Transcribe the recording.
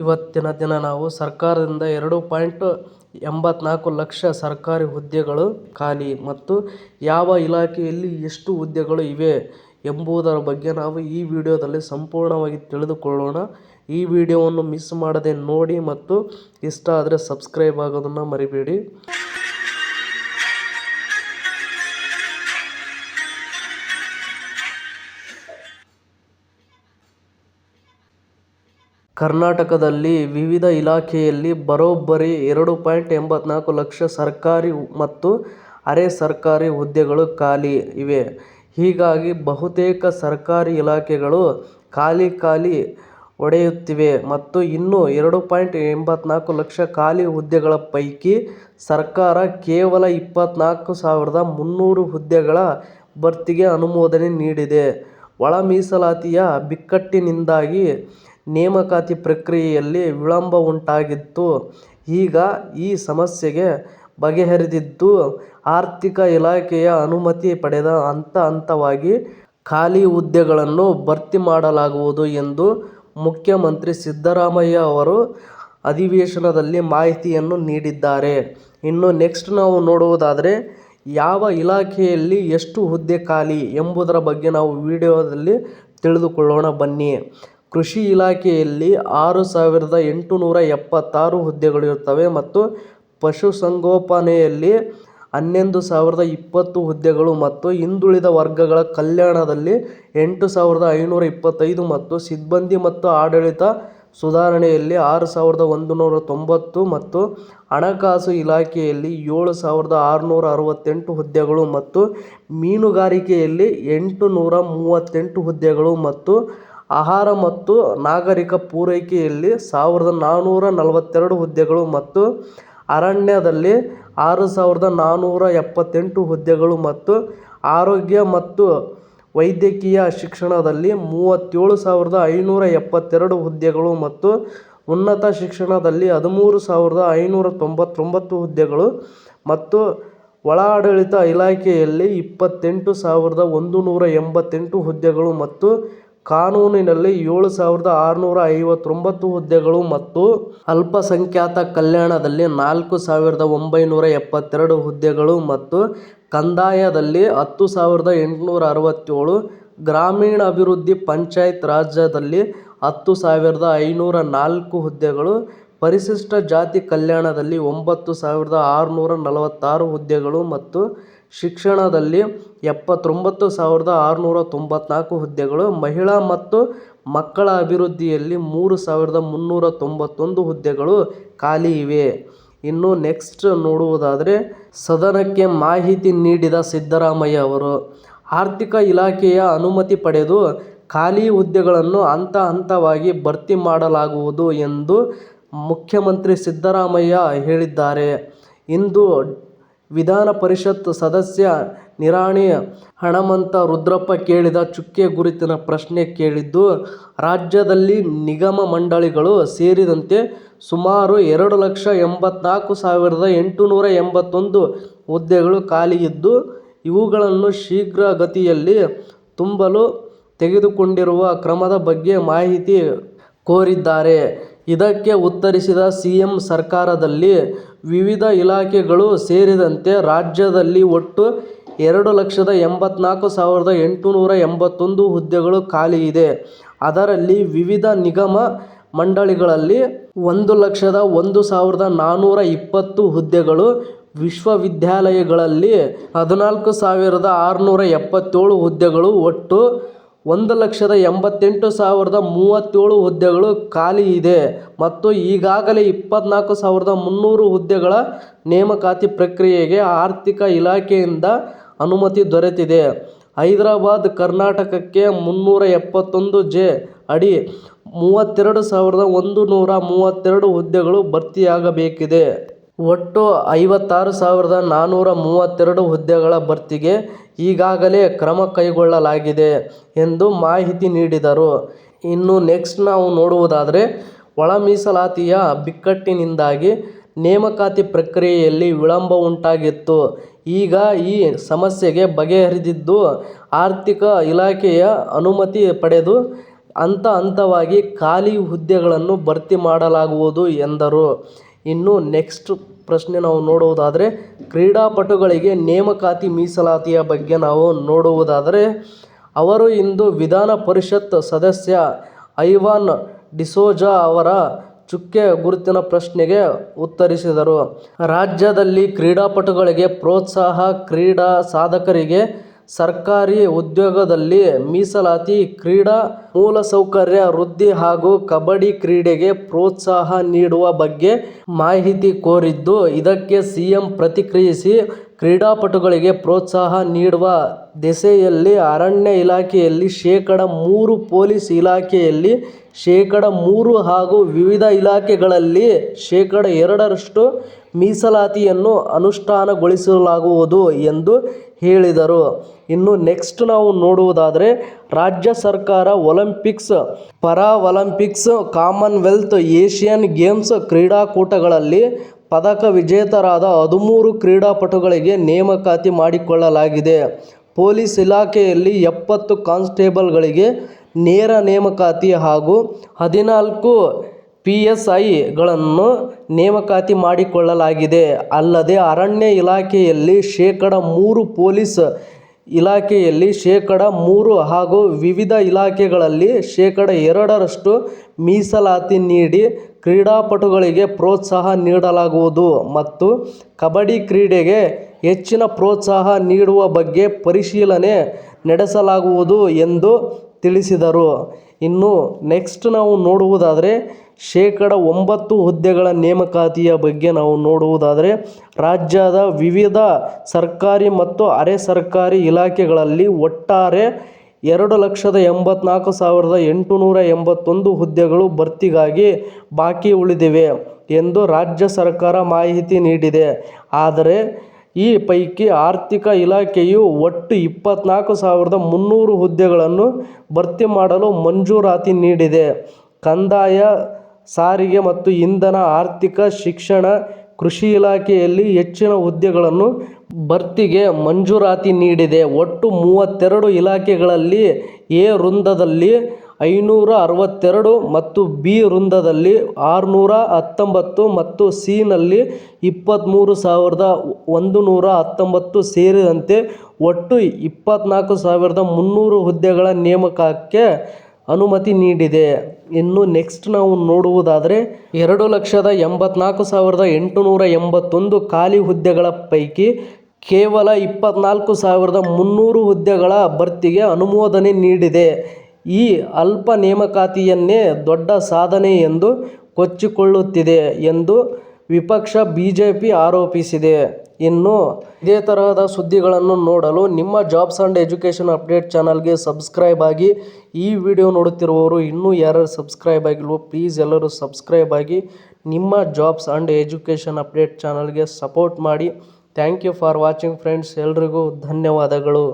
ಇವತ್ತಿನ ದಿನ ನಾವು ಸರ್ಕಾರದಿಂದ 2.84 ಲಕ್ಷ ಸರ್ಕಾರಿ ಹುದ್ದೆಗಳು ಖಾಲಿ ಮತ್ತು ಯಾವ ಇಲಾಖೆಯಲ್ಲಿ ಎಷ್ಟು ಹುದ್ದೆಗಳು ಇವೆ ಎಂಬುದರ ಬಗ್ಗೆ ನಾವು ಈ ವಿಡಿಯೋದಲ್ಲಿ ಸಂಪೂರ್ಣವಾಗಿ ತಿಳಿದುಕೊಳ್ಳೋಣ. ಈ ವಿಡಿಯೋವನ್ನು ಮಿಸ್ ಮಾಡದೆ ನೋಡಿ ಮತ್ತು ಇಷ್ಟ ಆದರೆ ಸಬ್ಸ್ಕ್ರೈಬ್ ಆಗೋದನ್ನು ಮರಿಬೇಡಿ. ಕರ್ನಾಟಕದಲ್ಲಿ ವಿವಿಧ ಇಲಾಖೆಯಲ್ಲಿ ಬರೋಬ್ಬರಿ 2.84 ಲಕ್ಷ ಸರ್ಕಾರಿ ಮತ್ತು ಅರೆ ಸರ್ಕಾರಿ ಹುದ್ದೆಗಳು ಖಾಲಿ ಇವೆ. ಹೀಗಾಗಿ ಬಹುತೇಕ ಸರ್ಕಾರಿ ಇಲಾಖೆಗಳು ಖಾಲಿ ಹೊಡೆಯುತ್ತಿವೆ ಮತ್ತು ಇನ್ನು 2.84 ಲಕ್ಷ ಖಾಲಿ ಹುದ್ದೆಗಳ ಪೈಕಿ ಸರ್ಕಾರ ಕೇವಲ 24,300 ಹುದ್ದೆಗಳ ಭರ್ತಿಗೆ ಅನುಮೋದನೆ ನೀಡಿದೆ. ಒಳ ಮೀಸಲಾತಿಯ ಬಿಕ್ಕಟ್ಟಿನಿಂದಾಗಿ ನೇಮಕಾತಿ ಪ್ರಕ್ರಿಯೆಯಲ್ಲಿ ವಿಳಂಬ ಉಂಟಾಗಿತ್ತು. ಈಗ ಈ ಸಮಸ್ಯೆಗೆ ಬಗೆಹರಿದಿದ್ದು, ಆರ್ಥಿಕ ಇಲಾಖೆಯ ಅನುಮತಿ ಪಡೆದು ಹಂತ-ಹಂತವಾಗಿ ಖಾಲಿ ಹುದ್ದೆಗಳನ್ನು ಭರ್ತಿ ಮಾಡಲಾಗುವುದು ಎಂದು ಮುಖ್ಯಮಂತ್ರಿ ಸಿದ್ದರಾಮಯ್ಯ ಅವರು ಅಧಿವೇಶನದಲ್ಲಿ ಮಾಹಿತಿಯನ್ನು ನೀಡಿದ್ದಾರೆ. ಇನ್ನು ನೆಕ್ಸ್ಟ್ ನಾವು ನೋಡುವುದಾದರೆ ಯಾವ ಇಲಾಖೆಯಲ್ಲಿ ಎಷ್ಟು ಹುದ್ದೆ ಖಾಲಿ ಎಂಬುದರ ಬಗ್ಗೆ ನಾವು ವಿಡಿಯೋದಲ್ಲಿ ತಿಳಿದುಕೊಳ್ಳೋಣ ಬನ್ನಿ. ಕೃಷಿ ಇಲಾಖೆಯಲ್ಲಿ 6,876 ಹುದ್ದೆಗಳು ಇರುತ್ತವೆ ಮತ್ತು ಪಶುಸಂಗೋಪನೆಯಲ್ಲಿ 11,020 ಹುದ್ದೆಗಳು ಮತ್ತು ಹಿಂದುಳಿದ ವರ್ಗಗಳ ಕಲ್ಯಾಣದಲ್ಲಿ 8,525 ಮತ್ತು ಸಿಬ್ಬಂದಿ ಮತ್ತು ಆಡಳಿತ ಸುಧಾರಣೆಯಲ್ಲಿ 6,190 ಮತ್ತು ಹಣಕಾಸು ಇಲಾಖೆಯಲ್ಲಿ 7,668 ಹುದ್ದೆಗಳು ಮತ್ತು ಮೀನುಗಾರಿಕೆಯಲ್ಲಿ 838 ಹುದ್ದೆಗಳು ಮತ್ತು ಆಹಾರ ಮತ್ತು ನಾಗರಿಕ ಪೂರೈಕೆಯಲ್ಲಿ 1,442 ಹುದ್ದೆಗಳು ಮತ್ತು ಅರಣ್ಯದಲ್ಲಿ 6,478 ಹುದ್ದೆಗಳು ಮತ್ತು ಆರೋಗ್ಯ ಮತ್ತು ವೈದ್ಯಕೀಯ ಶಿಕ್ಷಣದಲ್ಲಿ 37,572 ಹುದ್ದೆಗಳು ಮತ್ತು ಉನ್ನತ ಶಿಕ್ಷಣದಲ್ಲಿ 13,599 ಹುದ್ದೆಗಳು ಮತ್ತು ಒಳಾಡಳಿತ ಇಲಾಖೆಯಲ್ಲಿ 28,188 ಹುದ್ದೆಗಳು ಮತ್ತು ಕಾನೂನಿನಲ್ಲಿ 7,659 ಹುದ್ದೆಗಳು ಮತ್ತು ಅಲ್ಪಸಂಖ್ಯಾತ ಕಲ್ಯಾಣದಲ್ಲಿ 4,972 ಹುದ್ದೆಗಳು ಮತ್ತು ಕಂದಾಯದಲ್ಲಿ 10,867, ಗ್ರಾಮೀಣಾಭಿವೃದ್ಧಿ ಪಂಚಾಯತ್ ರಾಜ್ಯದಲ್ಲಿ 10,504 ಹುದ್ದೆಗಳು, ಪರಿಶಿಷ್ಟ ಜಾತಿ ಕಲ್ಯಾಣದಲ್ಲಿ 9,646 ಹುದ್ದೆಗಳು ಮತ್ತು ಶಿಕ್ಷಣದಲ್ಲಿ 79,694 ಹುದ್ದೆಗಳು, ಮಹಿಳಾ ಮತ್ತು ಮಕ್ಕಳ ಅಭಿವೃದ್ಧಿಯಲ್ಲಿ 3,391 ಹುದ್ದೆಗಳು ಖಾಲಿ ಇವೆ. ಇನ್ನು ನೆಕ್ಸ್ಟ್ ನೋಡುವುದಾದರೆ ಸದನಕ್ಕೆ ಮಾಹಿತಿ ನೀಡಿದ ಸಿದ್ದರಾಮಯ್ಯ ಅವರು ಆರ್ಥಿಕ ಇಲಾಖೆಯ ಅನುಮತಿ ಪಡೆದು ಖಾಲಿ ಹುದ್ದೆಗಳನ್ನು ಹಂತ-ಹಂತವಾಗಿ ಭರ್ತಿ ಮಾಡಲಾಗುವುದು ಎಂದು ಮುಖ್ಯಮಂತ್ರಿ ಸಿದ್ದರಾಮಯ್ಯ ಹೇಳಿದ್ದಾರೆ. ಇಂದು ವಿಧಾನ ಪರಿಷತ್ ಸದಸ್ಯ ನಿರಾಣಿ ಹಣಮಂತ ರುದ್ರಪ್ಪ ಕೇಳಿದ ಚುಕ್ಕೆ ಗುರುತಿನ ಪ್ರಶ್ನೆ ಕೇಳಿದ್ದು, ರಾಜ್ಯದಲ್ಲಿ ನಿಗಮ ಮಂಡಳಿಗಳು ಸೇರಿದಂತೆ ಸುಮಾರು 2,84,881 ಹುದ್ದೆಗಳು ಖಾಲಿ ಇದ್ದು, ಇವುಗಳನ್ನು ಶೀಘ್ರಗತಿಯಲ್ಲಿ ತುಂಬಲು ತೆಗೆದುಕೊಂಡಿರುವ ಕ್ರಮದ ಬಗ್ಗೆ ಮಾಹಿತಿ ಕೋರಿದ್ದಾರೆ. ಇದಕ್ಕೆ ಉತ್ತರಿಸಿದ ಸಿಎಂ, ಸರ್ಕಾರದಲ್ಲಿ ವಿವಿಧ ಇಲಾಖೆಗಳು ಸೇರಿದಂತೆ ರಾಜ್ಯದಲ್ಲಿ ಒಟ್ಟು 2,84,881 ಹುದ್ದೆಗಳು ಖಾಲಿ ಇದೆ. ಅದರಲ್ಲಿ ವಿವಿಧ ನಿಗಮ ಮಂಡಳಿಗಳಲ್ಲಿ 1,01,420 ಹುದ್ದೆಗಳು, ವಿಶ್ವವಿದ್ಯಾಲಯಗಳಲ್ಲಿ 14,677 ಹುದ್ದೆಗಳು, ಒಟ್ಟು 1,88,037 ಹುದ್ದೆಗಳು ಖಾಲಿ ಇದೆ ಮತ್ತು ಈಗಾಗಲೇ 24,300 ಹುದ್ದೆಗಳ ನೇಮಕಾತಿ ಪ್ರಕ್ರಿಯೆಗೆ ಆರ್ಥಿಕ ಇಲಾಖೆಯಿಂದ ಅನುಮತಿ ದೊರೆತಿದೆ. ಹೈದರಾಬಾದ್ ಕರ್ನಾಟಕಕ್ಕೆ 371(ಜೆ) ಅಡಿ 32,132 ಹುದ್ದೆಗಳು ಭರ್ತಿಯಾಗಬೇಕಿದೆ. ಒಟ್ಟು 56,432 ಹುದ್ದೆಗಳ ಭರ್ತಿಗೆ ಈಗಾಗಲೇ ಕ್ರಮ ಕೈಗೊಳ್ಳಲಾಗಿದೆ ಎಂದು ಮಾಹಿತಿ ನೀಡಿದರು. ಇನ್ನು ನೆಕ್ಸ್ಟ್ ನಾವು ನೋಡುವುದಾದರೆ ಒಳ ಮೀಸಲಾತಿಯ ಬಿಕ್ಕಟ್ಟಿನಿಂದಾಗಿ ನೇಮಕಾತಿ ಪ್ರಕ್ರಿಯೆಯಲ್ಲಿ ವಿಳಂಬ ಉಂಟಾಗಿತ್ತು. ಈಗ ಈ ಸಮಸ್ಯೆಗೆ ಬಗೆಹರಿದಿದ್ದು, ಆರ್ಥಿಕ ಇಲಾಖೆಯ ಅನುಮತಿ ಪಡೆದು ಹಂತ ಹಂತವಾಗಿ ಖಾಲಿ ಹುದ್ದೆಗಳನ್ನು ಭರ್ತಿ ಮಾಡಲಾಗುವುದು ಎಂದರು. ಇನ್ನು ನೆಕ್ಸ್ಟ್ ಪ್ರಶ್ನೆ ನಾವು ನೋಡುವುದಾದರೆ, ಕ್ರೀಡಾಪಟುಗಳಿಗೆ ನೇಮಕಾತಿ ಮೀಸಲಾತಿಯ ಬಗ್ಗೆ ನಾವು ನೋಡುವುದಾದರೆ, ಅವರು ಇಂದು ವಿಧಾನ ಪರಿಷತ್ ಸದಸ್ಯ ಐವಾನ್ ಡಿಸೋಜಾ ಅವರ ಚುಕ್ಕೆ ಗುರುತಿನ ಪ್ರಶ್ನೆಗೆ ಉತ್ತರಿಸಿದರು. ರಾಜ್ಯದಲ್ಲಿ ಕ್ರೀಡಾಪಟುಗಳಿಗೆ ಪ್ರೋತ್ಸಾಹ, ಕ್ರೀಡಾ ಸಾಧಕರಿಗೆ ಸರ್ಕಾರಿ ಉದ್ಯೋಗದಲ್ಲಿ ಮೀಸಲಾತಿ, ಕ್ರೀಡಾ ಮೂಲಸೌಕರ್ಯ ವೃದ್ಧಿ ಹಾಗೂ ಕಬಡ್ಡಿ ಕ್ರೀಡೆಗೆ ಪ್ರೋತ್ಸಾಹ ನೀಡುವ ಬಗ್ಗೆ ಮಾಹಿತಿ ಕೋರಿದ್ದು, ಇದಕ್ಕೆ ಸಿಎಂ ಪ್ರತಿಕ್ರಿಯಿಸಿ, ಕ್ರೀಡಾಪಟುಗಳಿಗೆ ಪ್ರೋತ್ಸಾಹ ನೀಡುವ ದಿಸೆಯಲ್ಲಿ ಅರಣ್ಯ ಇಲಾಖೆಯಲ್ಲಿ ಶೇಕಡ 3, ಪೊಲೀಸ್ ಇಲಾಖೆಯಲ್ಲಿ ಶೇಕಡ 3 ಹಾಗೂ ವಿವಿಧ ಇಲಾಖೆಗಳಲ್ಲಿ ಶೇಕಡ 2ರಷ್ಟು ಮೀಸಲಾತಿಯನ್ನು ಅನುಷ್ಠಾನಗೊಳಿಸಲಾಗುವುದು ಎಂದು ಹೇಳಿದರು. ಇನ್ನು ನೆಕ್ಸ್ಟ್ ನಾವು ನೋಡುವುದಾದರೆ, ರಾಜ್ಯ ಸರ್ಕಾರ ಒಲಿಂಪಿಕ್ಸ್, ಪಾರಾಒಲಿಂಪಿಕ್ಸ್, ಕಾಮನ್ವೆಲ್ತ್, ಏಷಿಯನ್ ಗೇಮ್ಸ್ ಕ್ರೀಡಾಕೂಟಗಳಲ್ಲಿ ಪದಕ ವಿಜೇತರಾದ 13 ಕ್ರೀಡಾಪಟುಗಳಿಗೆ ನೇಮಕಾತಿ ಮಾಡಿಕೊಳ್ಳಲಾಗಿದೆ. ಪೊಲೀಸ್ ಇಲಾಖೆಯಲ್ಲಿ 70 ಕಾನ್ಸ್ಟೇಬಲ್ಗಳಿಗೆ ನೇರ ನೇಮಕಾತಿ ಹಾಗೂ 14 PSIಗಳನ್ನು ನೇಮಕಾತಿ ಮಾಡಿಕೊಳ್ಳಲಾಗಿದೆ. ಅಲ್ಲದೆ ಅರಣ್ಯ ಇಲಾಖೆಯಲ್ಲಿ ಶೇಕಡ 3, ಪೊಲೀಸ್ ಇಲಾಖೆಯಲ್ಲಿ ಶೇಕಡ 3 ಹಾಗೂ ವಿವಿಧ ಇಲಾಖೆಗಳಲ್ಲಿ ಶೇಕಡ 2ರಷ್ಟು ಮೀಸಲಾತಿ ನೀಡಿ ಕ್ರೀಡಾಪಟುಗಳಿಗೆ ಪ್ರೋತ್ಸಾಹ ನೀಡಲಾಗುವುದು ಮತ್ತು ಕಬಡ್ಡಿ ಕ್ರೀಡೆಗೆ ಹೆಚ್ಚಿನ ಪ್ರೋತ್ಸಾಹ ನೀಡುವ ಬಗ್ಗೆ ಪರಿಶೀಲನೆ ನಡೆಸಲಾಗುವುದು ಎಂದು ತಿಳಿಸಿದರು. ಇನ್ನು ನೆಕ್ಸ್ಟ್ ನಾವು ನೋಡುವುದಾದರೆ, ಶೇಕಡ 9 ಹುದ್ದೆಗಳ ನೇಮಕಾತಿಯ ಬಗ್ಗೆ ನಾವು ನೋಡುವುದಾದರೆ, ರಾಜ್ಯದ ವಿವಿಧ ಸರ್ಕಾರಿ ಮತ್ತು ಅರೆ ಸರ್ಕಾರಿ ಇಲಾಖೆಗಳಲ್ಲಿ ಒಟ್ಟಾರೆ 2,84,881 ಹುದ್ದೆಗಳು ಭರ್ತಿಗಾಗಿ ಬಾಕಿ ಉಳಿದಿವೆ ಎಂದು ರಾಜ್ಯ ಸರ್ಕಾರ ಮಾಹಿತಿ ನೀಡಿದೆ. ಆದರೆ ಈ ಪೈಕಿ ಆರ್ಥಿಕ ಇಲಾಖೆಯು ಒಟ್ಟು 24,300 ಹುದ್ದೆಗಳನ್ನು ಭರ್ತಿ ಮಾಡಲು ಮಂಜೂರಾತಿ ನೀಡಿದೆ. ಕಂದಾಯ, ಸಾರಿಗೆ ಮತ್ತು ಇಂಧನ, ಆರ್ಥಿಕ, ಶಿಕ್ಷಣ, ಕೃಷಿ ಇಲಾಖೆಯಲ್ಲಿ ಹೆಚ್ಚಿನ ಹುದ್ದೆಗಳನ್ನು ಭರ್ತಿಗೆ ಮಂಜೂರಾತಿ ನೀಡಿದೆ. ಒಟ್ಟು 32 ಇಲಾಖೆಗಳಲ್ಲಿ ಎ ವೃಂದದಲ್ಲಿ 562 ಮತ್ತು ಬಿ ವೃಂದದಲ್ಲಿ 619 ಮತ್ತು ಸಿ ನಲ್ಲಿ 23,119 ಸೇರಿದಂತೆ ಒಟ್ಟು 24,300 ಹುದ್ದೆಗಳ ನೇಮಕಕ್ಕೆ ಅನುಮತಿ ನೀಡಿದೆ. ಇನ್ನು ನೆಕ್ಸ್ಟ್ ನಾವು ನೋಡುವುದಾದರೆ, 2,84,881 ಖಾಲಿ ಹುದ್ದೆಗಳ ಪೈಕಿ ಕೇವಲ 24,300 ಹುದ್ದೆಗಳ ಭರ್ತಿಗೆ ಅನುಮೋದನೆ ನೀಡಿದೆ. ಈ ಅಲ್ಪ ನೇಮಕಾತಿಯನ್ನೇ ದೊಡ್ಡ ಸಾಧನೆ ಎಂದು ಕೊಚ್ಚಿಕೊಳ್ಳುತ್ತಿದೆ ಎಂದು ವಿಪಕ್ಷ ಬಿಜೆಪಿ ಆರೋಪಿಸಿದೆ. ಇನ್ನು ಇದೇ ತರಹದ ಸುದ್ದಿಗಳನ್ನು ನೋಡಲು ನಿಮ್ಮ ಜಾಬ್ಸ್ ಆ್ಯಂಡ್ ಎಜುಕೇಷನ್ ಅಪ್ಡೇಟ್ ಚಾನಲ್ಗೆ ಸಬ್ಸ್ಕ್ರೈಬ್ ಆಗಿ. ಈ ವಿಡಿಯೋ ನೋಡುತ್ತಿರುವವರು ಇನ್ನೂ ಯಾರ್ಯಾರು ಸಬ್ಸ್ಕ್ರೈಬ್ ಆಗಿಲ್ವೋ ಪ್ಲೀಸ್ ಎಲ್ಲರೂ ಸಬ್ಸ್ಕ್ರೈಬ್ ಆಗಿ ನಿಮ್ಮ ಜಾಬ್ಸ್ ಆ್ಯಂಡ್ ಎಜುಕೇಷನ್ ಅಪ್ಡೇಟ್ ಚಾನಲ್ಗೆ ಸಪೋರ್ಟ್ ಮಾಡಿ. Thank you for watching friends. ಎಲ್ರಿಗೂ ಧನ್ಯವಾದಗಳು.